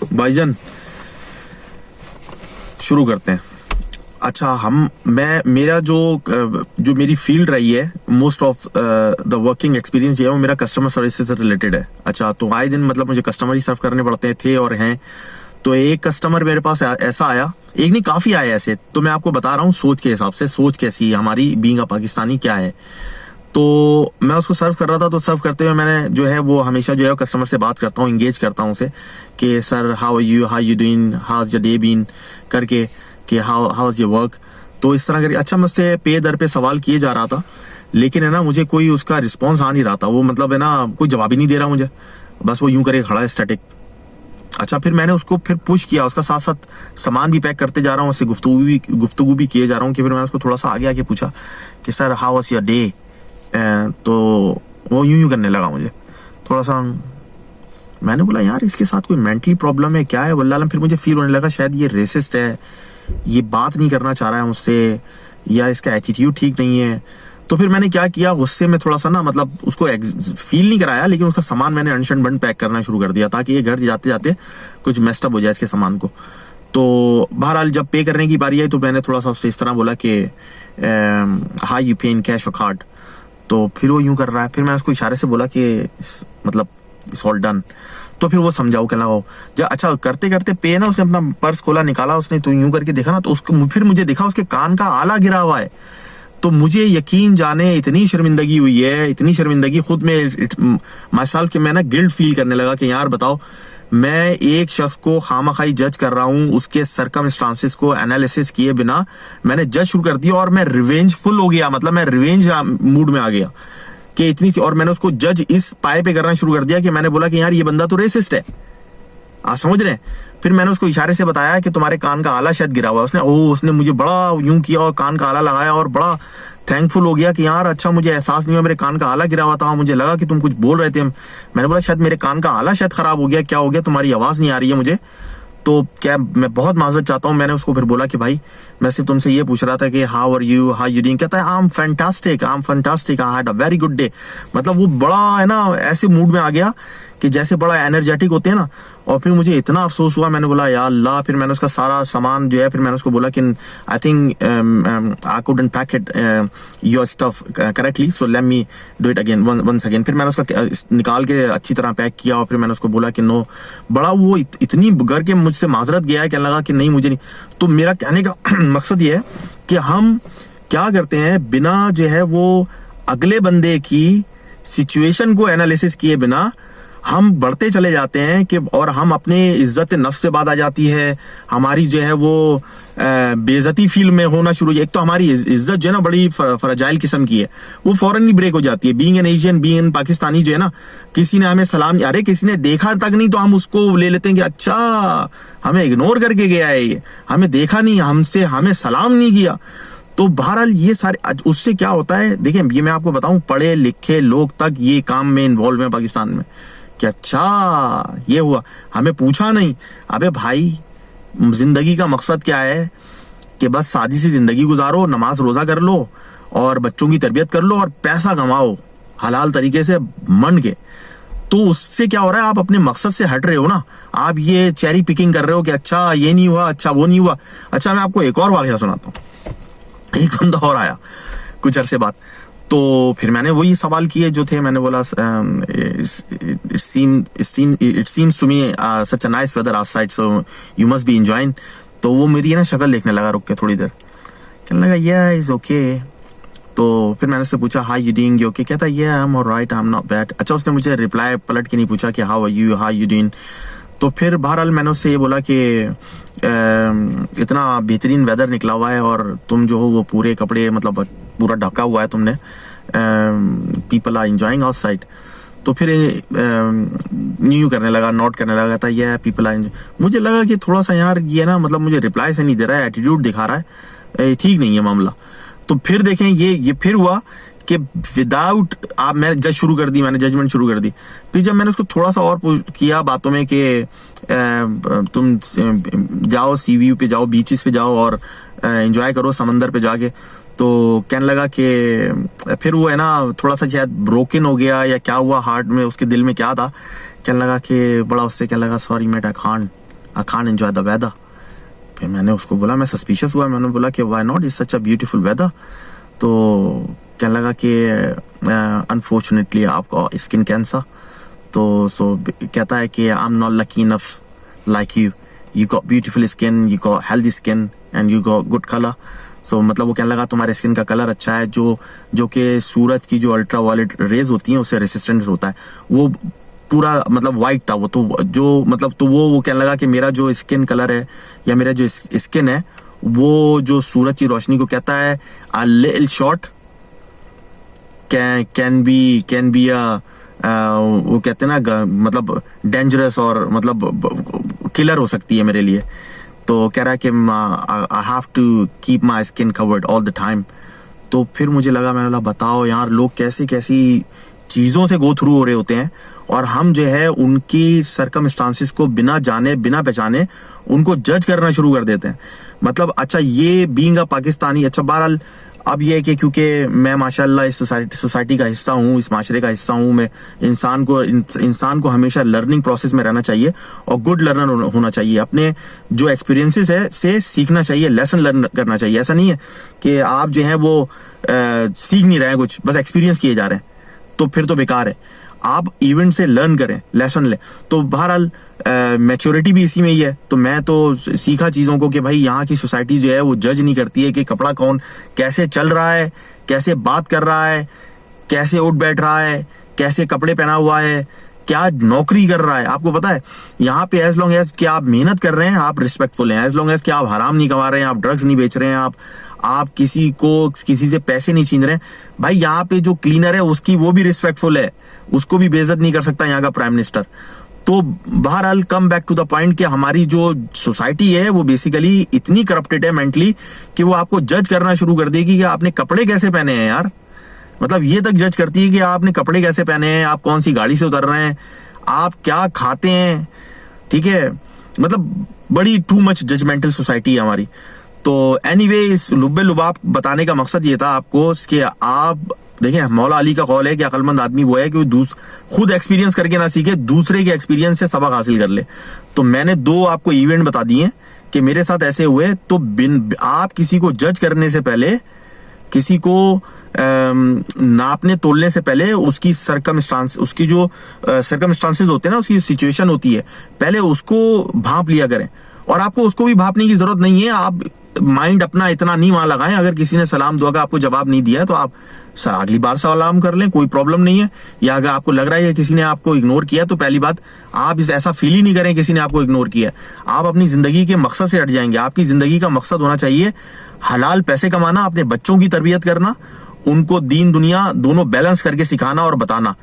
भाईजान शुरू करते हैं। अच्छा, मेरा जो मेरी फील्ड रही है, most of the working experience जो है वो मेरा कस्टमर सर्विस से रिलेटेड है। अच्छा, तो आए दिन मतलब मुझे कस्टमर ही सर्व करने पड़ते थे और हैं। तो एक कस्टमर मेरे पास ऐसा आया, एक नहीं काफी आए ऐसे, तो मैं आपको बता रहा हूँ सोच के हिसाब से, सोच कैसी है हमारी बीइंग अ पाकिस्तानी क्या है। तो मैं उसको सर्व कर रहा था, तो सर्व करते हुए मैंने जो है वो हमेशा जो है कस्टमर से बात करता हूँ, इंगेज करता हूँ उसे कि sir how you doing, how is your day been करके, कि हाउ इज योर वर्क। तो इस तरह करके अच्छा मैं उससे पे दर पे सवाल किए जा रहा था, लेकिन है ना मुझे कोई उसका रिस्पॉन्स आ नहीं रहा था। वो मतलब है ना कोई जवाब ही नहीं दे रहा मुझे, बस वो यूं करके खड़ा है स्टैटिक। अच्छा, फिर मैंने उसको फिर पुश किया, उसका साथ साथ सामान भी पैक करते जा रहा हूँ, उससे गुफ्तगू भी किए जा रहा हूँ। कि फिर मैंने उसको थोड़ा सा आगे आके पूछा कि sir how was your day. तो वो यूं करने लगा मुझे थोड़ा सा। मैंने बोला यार इसके साथ कोई मेंटली प्रॉब्लम है क्या है वल्लाह। फिर मुझे फील होने लगा शायद ये रेसिस्ट है, ये बात नहीं करना चाह रहा है मुझसे, या इसका एटीट्यूड ठीक नहीं है। तो फिर मैंने क्या किया, गुस्से में थोड़ा सा ना मतलब उसको फील नहीं कराया, लेकिन उसका सामान मैंने अनशन बंद पैक करना शुरू कर दिया ताकि ये घर जाते जाते कुछ मेस्टअप हो जाए इसके सामान को। तो बहरहाल जब पे करने की बारी आई तो मैंने थोड़ा सा उससे इस तरह बोला कि हाई यू पे इन कैश और कार्ड। तो फिर वो यूं कर रहा है। फिर मैं उसको इशारे से बोला कि मतलब इट्स ऑल डन। तो फिर वो समझाओ कहना हो जब अच्छा करते करते पे ना उसने अपना पर्स खोला, निकाला उसने, तो यूं करके देखा ना, तो उसको फिर मुझे देखा उसके कान का आला गिरा हुआ है। तो मुझे यकीन जाने इतनी शर्मिंदगी हुई है, इतनी शर्मिंदगी खुद में माइसेल्फ कि मैं ना गिल्ट फील करने लगा कि यार बताओ मैं एक शख्स को खामखाई जज कर रहा हूँ, उसके सरकमस्टांसेस को एनालिसिस किए बिना मैंने जज शुरू कर दिया और मैं रिवेंजफुल हो गया। मतलब मैं रिवेंज मूड में आ गया कि इतनी सी, और मैंने उसको जज इस पाए पे करना शुरू कर दिया कि मैंने बोला कि यार ये बंदा तो रेसिस्ट है, आप समझ रहे हैं। फिर मैंने उसको इशारे से बताया कि तुम्हारे कान का आला शायद गिरा हुआ है। उसने मुझे बड़ा यूं किया और कान का आला लगाया और बड़ा थैंकफुल हो गया कि यार अच्छा मुझे एहसास नहीं हुआ मेरे कान का आला गिरा हुआ था, मुझे लगा कि तुम कुछ बोल रहे थे। मैंने बोला शायद मेरे कान का आला शायद खराब हो गया, क्या हो गया, तुम्हारी आवाज नहीं आ रही है मुझे, तो क्या मैं बहुत माजरत चाहता हूँ। मैंने उसको फिर बोला कि भाई मैं सिर्फ तुमसे ये पूछ रहा था कि how are you, how you doing. कहता है I am fantastic, I had a very good day. मतलब वो बड़ा है ना ऐसे मूड में आ गया कि जैसे बड़ा एनर्जेटिक होते हैं ना। और फिर मुझे इतना अफसोस हुआ, मैंने बोला या अल्लाह। फिर मैंने उसका सारा सामान जो है, फिर मैंने उसको बोला कि I think I couldn't pack it your stuff correctly, so let me do it again once again. फिर मैंने उसका निकाल के अच्छी तरह पैक किया और फिर मैंने उसको बोला कि नो, बड़ा वो इतनी गर के मुझसे माजरत गया है, कहने लगा कि नहीं मुझे नहीं। तो मेरा कहने का मकसद ये है कि हम क्या करते हैं, बिना जो है वो अगले बंदे की सिचुएशन को एनालिसिस किए बिना हम बढ़ते चले जाते हैं कि, और हम अपने इज्जत नफ्स से बात आ जाती है, हमारी जो है वो बेइज्जती फील में होना शुरू। एक तो हमारी इज्जत जो है ना बड़ी फ्रजाइल किस्म की है, वो फौरन ही ब्रेक हो जाती है। Being an Asian, being an Pakistani जो है ना, किसी ने हमें सलाम, अरे किसी ने देखा तक नहीं तो हम उसको ले लेते हैं कि अच्छा हमें इग्नोर करके गया है, ये हमें देखा नहीं, हमें सलाम नहीं किया। तो बहरहाल ये सारे उससे क्या होता है, देखिए ये मैं आपको बताऊं, पढ़े लिखे लोग तक ये काम में इन्वॉल्व हैं पाकिस्तान में कि अच्छा ये हुआ, हमें पूछा नहीं। अबे भाई जिंदगी का मकसद क्या है कि बस सादी सी जिंदगी गुजारो, नमाज रोजा कर लो और बच्चों की तरबियत कर लो और पैसा कमाओ हलाल तरीके से मंड के। तो उससे क्या हो रहा है, आप अपने मकसद से हट रहे हो ना, आप ये चेरी पिकिंग कर रहे हो कि अच्छा ये नहीं हुआ, अच्छा वो नहीं हुआ। अच्छा मैं आपको एक और वाकया सुनाता हूँ। एक बंदा और आया कुछ अरसे बाद, तो फिर मैंने वही सवाल किए जो थे। मैंने बोला it seems to me such a nice weather outside, so you must be enjoying. तो वो मेरी ना शक्ल देखने लगा रुक के थोड़ी देर, कहने लगा या इज ओके। तो फिर मैंने उससे पूछा हाउ यू डूइंग, ओके? कहता या I am alright, I am not bad. अच्छा उसने मुझे रिप्लाई पलट के नहीं पूछा कि हाउ आर यू डूइंग। तो फिर बहरहाल मैंने उससे ये बोला कि इतना बेहतरीन वेदर निकला हुआ है और तुम जो हो वो पूरे कपड़े मतलब पूरा ढका हुआ है तुमने, पीपल आर एंजॉयिंग आउटसाइड। तो फिर न्यू करने लगा, नोट करने लगा था ये पीपल आर। मुझे लगा कि थोड़ा सा यार ये ना मतलब मुझे रिप्लाई से नहीं दे रहा है, एटीट्यूड दिखा रहा है, ठीक नहीं है मामला। तो फिर देखें ये फिर हुआ कि विदाउट आप मैंने जज शुरू कर दी, मैंने जजमेंट शुरू कर दी। फिर जब मैंने उसको थोड़ा सा और किया बातों में कि तुम जाओ सी व्यू पे जाओ, बीचेस पे जाओ और एंजॉय करो समंदर पे जाके, तो कहने लगा कि फिर वो है ना थोड़ा सा शायद ब्रोकन हो गया या क्या हुआ हार्ट में, उसके दिल में क्या था, कहने लगा कि बड़ा उससे कहने लगा sorry mate I can't, I can't enjoy the weather. फिर मैंने उसको बोला, मैं सस्पिशियस हुआ, मैंने बोला कि why not, is such a beautiful weather. तो कहने लगा कि अनफॉर्चुनेटली आपका स्किन कैंसर। तो कहता है कि I am not lucky enough like you, you got beautiful skin, you got healthy skin and you got good colour. So मतलब वो कहने लगा तुम्हारे स्किन का कलर अच्छा है, जो कि सूरज की जो अल्ट्रा वायलेट रेज होती हैं उससे रेसिस्टेंट होता है। वो पूरा मतलब वाइट था वो, तो जो मतलब तो वो कहने लगा कि मेरा जो स्किन कलर है या मेरा जो स्किन है वो जो सूरज की रोशनी को कहता है a little short can be वो कहते हैं ना मतलब डेंजरस और मतलब किलर हो सकती है मेरे लिए। तो कह रहा है कि I have to keep my skin covered all the time. तो फिर मुझे लगा, मैंने बोला बताओ यार, लोग कैसी कैसी चीज़ों से गो थ्रू हो रहे होते हैं और हम जो है उनकी सर्कमस्टांसिस को बिना जाने बिना पहचाने उनको जज करना शुरू कर देते हैं। मतलब अच्छा, ये बीइंग अ पाकिस्तानी, अच्छा बहरहाल अब ये है कि क्योंकि मैं माशाल्लाह इस सोसाइटी का हिस्सा हूँ, इस माशरे का हिस्सा हूँ, मैं इंसान को हमेशा लर्निंग प्रोसेस में रहना चाहिए और गुड लर्नर होना चाहिए। अपने जो एक्सपीरियंसेस है से सीखना चाहिए, लेसन लर्न करना चाहिए। ऐसा नहीं है कि आप जो है वो सीख नहीं रहे हैं कुछ, बस एक्सपीरियंस किए जा रहे हैं, तो फिर तो बेकार है। आप इवेंट से लर्न करें, लेसन लें। तो बहरहाल मैच्योरिटी भी इसी में ही है। तो मैं तो सीखा चीज़ों को कि भाई यहाँ की सोसाइटी जो है वो जज नहीं करती है कि कपड़ा कौन कैसे चल रहा है, कैसे बात कर रहा है, कैसे उठ बैठ रहा है, कैसे कपड़े पहना हुआ है, क्या नौकरी कर रहा है। आपको पता है यहाँ पे एज लॉन्ग एज कि आप मेहनत कर रहे हैं आप रिस्पेक्टफुल हैं, एज लॉन्ग एज कि आप हराम नहीं कमा रहे हैं, आप ड्रग्स नहीं बेच रहे हैं, आप किसी से पैसे नहीं छीन रहे हैं, भाई यहाँ पे जो क्लीनर है उसकी वो भी रिस्पेक्टफुल है, उसको भी बेइज्जत नहीं कर सकता यहाँ का प्राइम मिनिस्टर। तो बहरहाल come back to the point कि हमारी जो सोसाइटी है वो बेसिकली इतनी करप्टेड है मेंटली कि वो आपको जज करना शुरू कर देगी कि आपने कपड़े कैसे पहने हैं यार। मतलब ये तक जज करती है कि आपने कपड़े कैसे पहने हैं, आप कौन सी गाड़ी से उतर रहे हैं, आप क्या खाते हैं, ठीक है। मतलब बड़ी टू मच जजमेंटल सोसाइटी है हमारी। तो एनीवे इस लुब्बे लुबाब बताने का मकसद ये था आपको कि आप देखिए, मौला अली का कौल है कि अक्लमंद आदमी वो है कि वो खुद एक्सपीरियंस करके ना सीखे, दूसरे के एक्सपीरियंस से सबक हासिल कर ले। तो मैंने 2 आपको इवेंट बता दिए कि मेरे साथ ऐसे हुए। तो आप किसी को जज करने से पहले, किसी को नापने तोलने से पहले उसकी उसकी जो सर्कमस्टांसेस होते हैं ना, उसकी सिचुएशन होती है, पहले उसको भांप लिया करें। और आपको उसको भी भांपने की जरूरत नहीं है, आप माइंड अपना इतना नहीं वहां लगाएं। अगर किसी ने सलाम दुआ का आपको जवाब नहीं दिया तो आप सर अगली बार सलाम कर लें, कोई प्रॉब्लम नहीं है। या अगर आपको लग रहा है कि किसी ने आपको इग्नोर किया तो पहली बात आप ऐसा फील ही नहीं करें किसी ने आपको इग्नोर किया। आप अपनी जिंदगी के मकसद से हट जाएंगे। आपकी जिंदगी का मकसद होना चाहिए हलाल पैसे कमाना, अपने बच्चों की तरबियत करना, उनको दीन दुनिया दोनों बैलेंस करके सिखाना और बताना।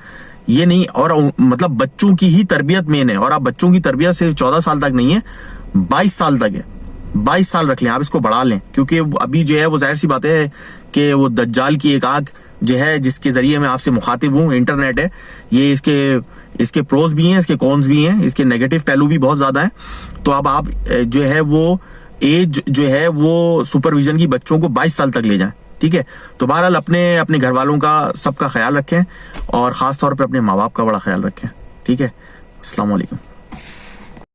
ये नहीं, और मतलब बच्चों की ही तरबियत मेन है। और आप बच्चों की तरबियत सिर्फ 14 साल तक नहीं है, 22 साल तक है। 22 साल रख लें, आप इसको बढ़ा लें, क्योंकि अभी जो है वो जाहिर सी बात है कि वो दज्जाल की एक आग जो है जिसके जरिए मैं आपसे मुखातिब हूँ, इंटरनेट है, ये इसके प्रोज भी हैं, इसके कॉन्स भी हैं, इसके नेगेटिव पहलू भी बहुत ज्यादा हैं। तो अब आप जो है वो एज जो है वो सुपरविजन की बच्चों को 22 साल तक ले जाएं, ठीक है। तो बहरहाल अपने घर वालों का सबका ख्याल रखें और खास तौर पे अपने माँ बाप का बड़ा ख्याल रखें, ठीक है। अस्सलाम वालेकुम।